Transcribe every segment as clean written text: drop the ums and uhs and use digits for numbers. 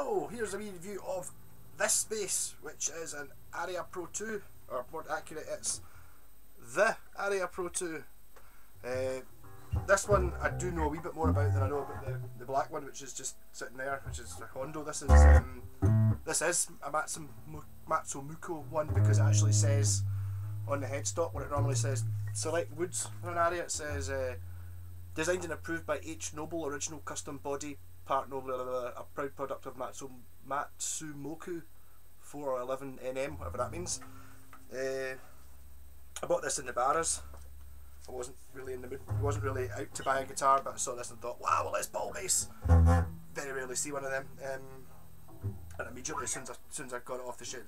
So here's a wee review of this bass, which is an Aria Pro 2, or more accurate, it's the Aria Pro 2. This one I do know a wee bit more about than I know about the black one, which is just sitting there, which is a Hondo. This is a MADMALKO one, because it actually says on the headstock what it normally says. Select woods for an Aria. It says designed and approved by h.noble, original custom body, part noble, a proud product of MADMALKO 411 NM, whatever that means. I bought this in the bars. I wasn't really in the mood, wasn't really out to buy a guitar, but I saw this and thought, wow, well, let's ball bass. Very rarely see one of them. And immediately, as soon as I got it off the shit,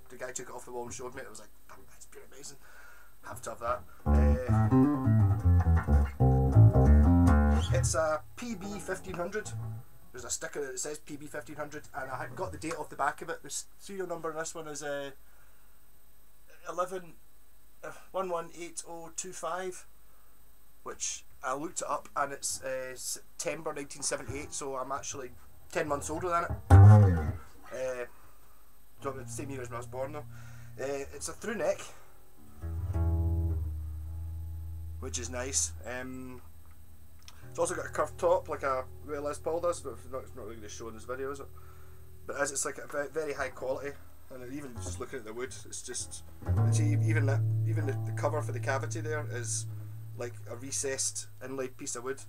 the guy took it off the wall and showed me it. I was like, that's pretty amazing. Have to have that. It's a pb1500. There's a sticker that says pb1500, and I had got the date off the back of it. The serial number on this one is 118025, which I looked it up, and it's September 1978, so I'm actually 10 months older than it. So the same year as when I was born though. It's a through neck, which is nice. It's also got a curved top like a Les Paul does, but it's not really going to show in this video, is it? But as it's like a very high quality, and even just looking at the wood, it's just, even the cover for the cavity there is like a recessed inlaid piece of wood.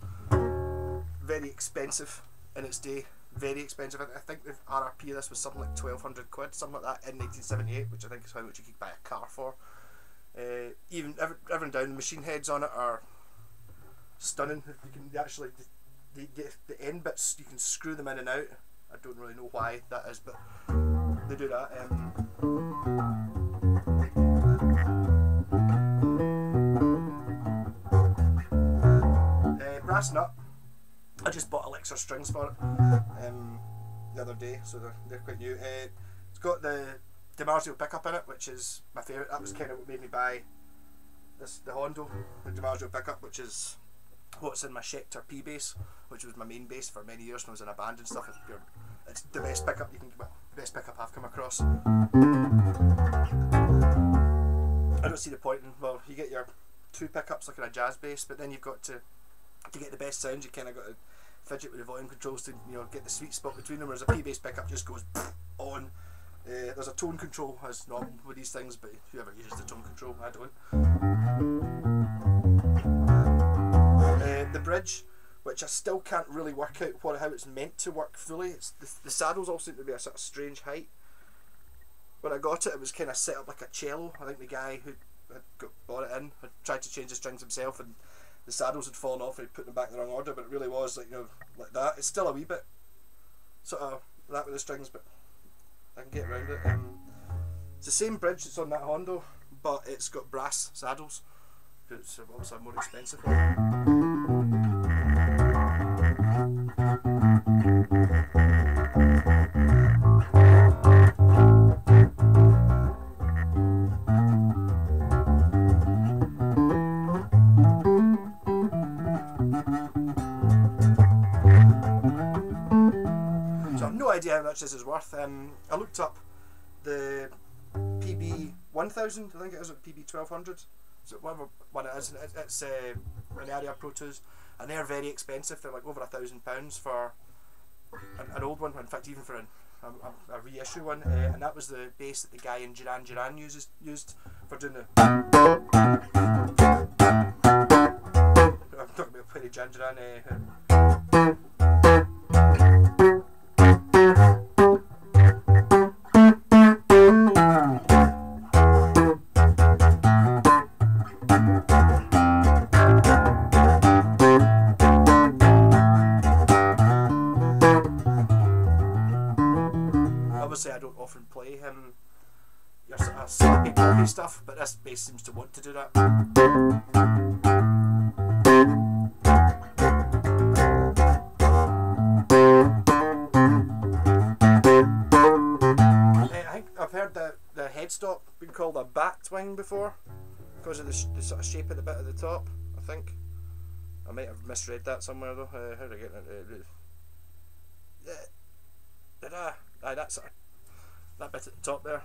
Very expensive in its day, very expensive. I think the RRP of this was something like 1200 quid, something like that, in 1978, which I think is how much you could buy a car for. Even everything down, the machine heads on it are stunning. You can actually, the end bits, you can screw them in and out. I don't really know why that is, but they do that. Brass nut. I just bought Elixir strings for it the other day, so they're quite new. It's got the DiMarzio pickup in it, which is my favourite. That was kind of what made me buy the Hondo, the DiMarzio pickup, which is what's in my Schecter P bass, which was my main bass for many years when I was in a band and stuff. It's the best pickup you can, well, the best pickup I've come across. I don't see the point in, well, you get your two pickups like in a jazz bass, but then you've got to get the best sound, you kind of got to fidget with the volume controls to, you know, get the sweet spot between them, whereas a P bass pickup just goes on. There's a tone control as normal with these things, but whoever uses the tone control, I don't. The bridge, which I still can't really work out how it's meant to work fully. It's the saddles all seem to be a sort of strange height. When I got it, it was kind of set up like a cello. I think the guy who had bought it in had tried to change the strings himself, and the saddles had fallen off and he'd put them back in the wrong order, but it really was like, you know, like that. It's still a wee bit sort of that with the strings, but I can get around it. It's the same bridge that's on that Hondo, but it's got brass saddles, because it's obviously more expensive. So I've no idea how much this is worth. I looked up the pb1000, I think it is, or pb1200, so whatever one it is. It's an Aria Pro 2s, and they're very expensive. They're like over £1,000 for an old one. In fact, even for a reissue one, and that was the bass that the guy in Duran used for doing the. I'm talking about playing Duran. Obviously I don't often play your sort of sloppy poppy stuff, but this bass seems to want to do that. I think I've heard the headstock being called a bat wing before, because of the sort of shape of the bit at the top, I think. I might have misread that somewhere though. How did I get it? that bit at the top there,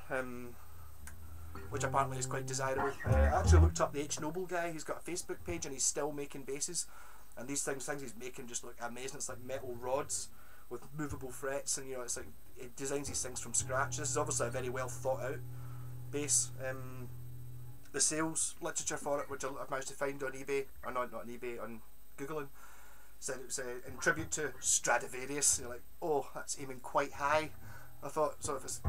which apparently is quite desirable. I actually looked up the H.noble guy. He's got a Facebook page and he's still making basses, and these things he's making just look amazing. It's like metal rods with movable frets, and you know, it's like he designs these things from scratch. This is obviously a very well thought out bass. The sales literature for it, which I've managed to find on eBay, or not on eBay, on Googling, said it was in tribute to Stradivarius. You're like, oh, that's aiming quite high. I thought, so if it's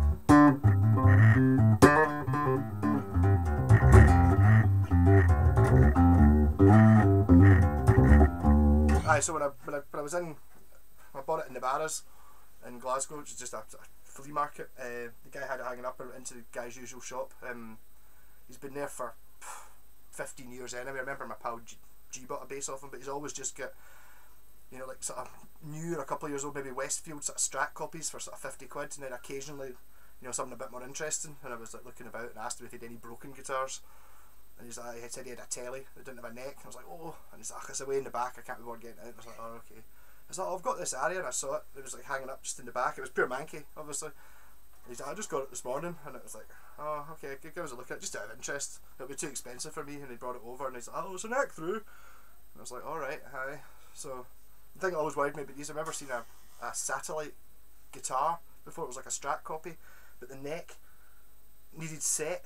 so when I was in, I bought it in the Barras in Glasgow, which is just a flea market. The guy had it hanging up into the guy's usual shop. He's been there for 15 years anyway. I remember my pal G bought a bass off him, but he's always just got, you know, like sort of new or a couple of years old, maybe Westfield sort of Strat copies for sort of 50 quid, and then occasionally, you know, something a bit more interesting. And I was like looking about and asked him if he had any broken guitars, and he said he had a telly that didn't have a neck. I was like, oh, and he's like, it's away in the back, I can't be bothered getting it out. I was like, oh, okay. I was like, oh, I've got this aria, and I saw it. It was like hanging up just in the back. It was pure manky, obviously. And he's like, I just got it this morning, and it was like, oh, okay, give us a look at it, just out of interest. It'll be too expensive for me, and he brought it over, and he's like, oh, it's a neck through. And I was like, alright, hi. So the thing that always worried me about these, I've never seen a satellite guitar before. It was like a Strat copy, but the neck needed set,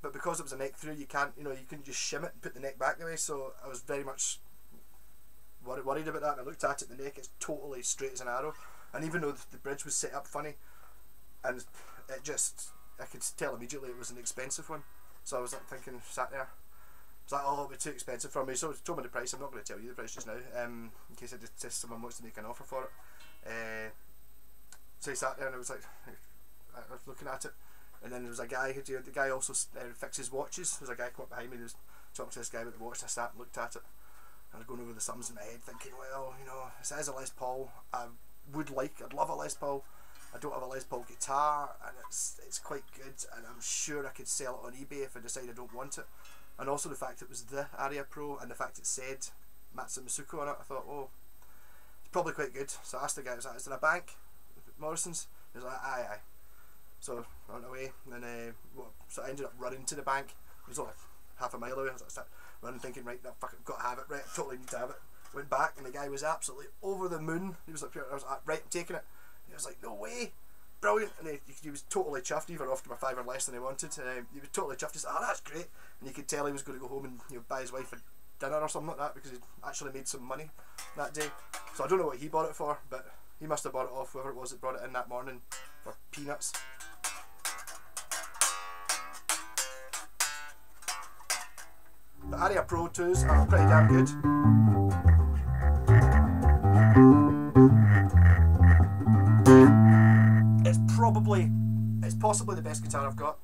but because it was a neck through, you couldn't just shim it and put the neck back the way. So I was very much worried about that, and I looked at it, the neck is totally straight as an arrow, and even though the bridge was set up funny, and it just, I could tell immediately it was an expensive one. So I was like thinking, sat there, I was like, oh, it'll be too expensive for me. So he told me the price. I'm not going to tell you the price just now, in case someone wants to make an offer for it. So he sat there, and I was like, I was looking at it, and then there was a guy the guy also fixes watches. There was a guy come up behind me who was talking to this guy about the watch, and I sat and looked at it, and I was going over the sums in my head thinking, well, you know, this is a Les Paul. I'd love a Les Paul. I don't have a Les Paul guitar, and it's quite good, and I'm sure I could sell it on eBay if I decide I don't want it. And also the fact it was the Aria Pro, and the fact it said MADMALKO on it, I thought, oh, it's probably quite good. So I asked the guy, was like, is there a bank at Morrison's? He was like, aye. So I went away, and then so I ended up running to the bank. It was only half a mile away. I was like, running thinking, right, no, fuck it, got to have it, right, I totally need to have it. Went back, and the guy was absolutely over the moon. He was like, I was like, right, I'm taking it. He was like, no way, brilliant. And he was totally chuffed, even offered him a £5 less than he wanted. He was totally chuffed. He said, oh, that's great. And you could tell he was going to go home and buy his wife a dinner or something like that, because he'd actually made some money that day. So I don't know what he bought it for, but he must have bought it off whoever it was that brought it in that morning for peanuts. The Aria Pro 2s are pretty damn good. It's possibly the best guitar I've got.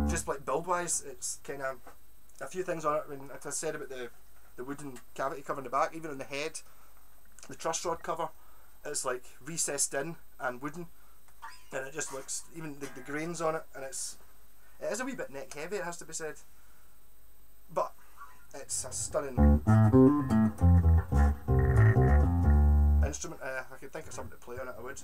Just like build wise, it's kind of a few things on it. I mean, like I said about the wooden cavity cover in the back, even on the head, the truss rod cover, it's like recessed in and wooden, and it just looks, even the grains on it, and it is a wee bit neck heavy, it has to be said, but it's a stunning instrument. I could think of something to play on it, I would.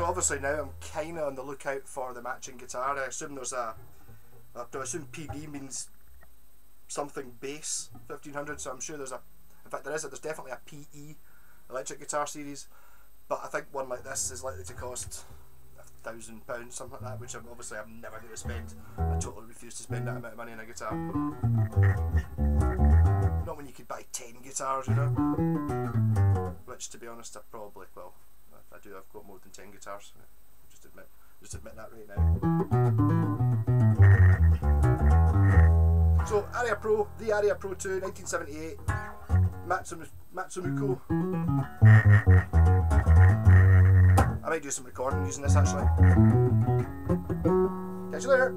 Obviously now I'm kind of on the lookout for the matching guitar. I assume there's I assume PB means something bass 1500, so I'm sure there's in fact there's definitely a PE electric guitar series, but I think one like this is likely to cost £1,000, something like that, which I'm never going to spend. I totally refuse to spend that amount of money on a guitar. Not when you could buy 10 guitars, you know. Which, to be honest, I I do. I've got more than 10 guitars. Just admit that right now. So Aria Pro, the Aria Pro 2, 1978, MADMALKO. I might do some recording using this actually. Catch you later.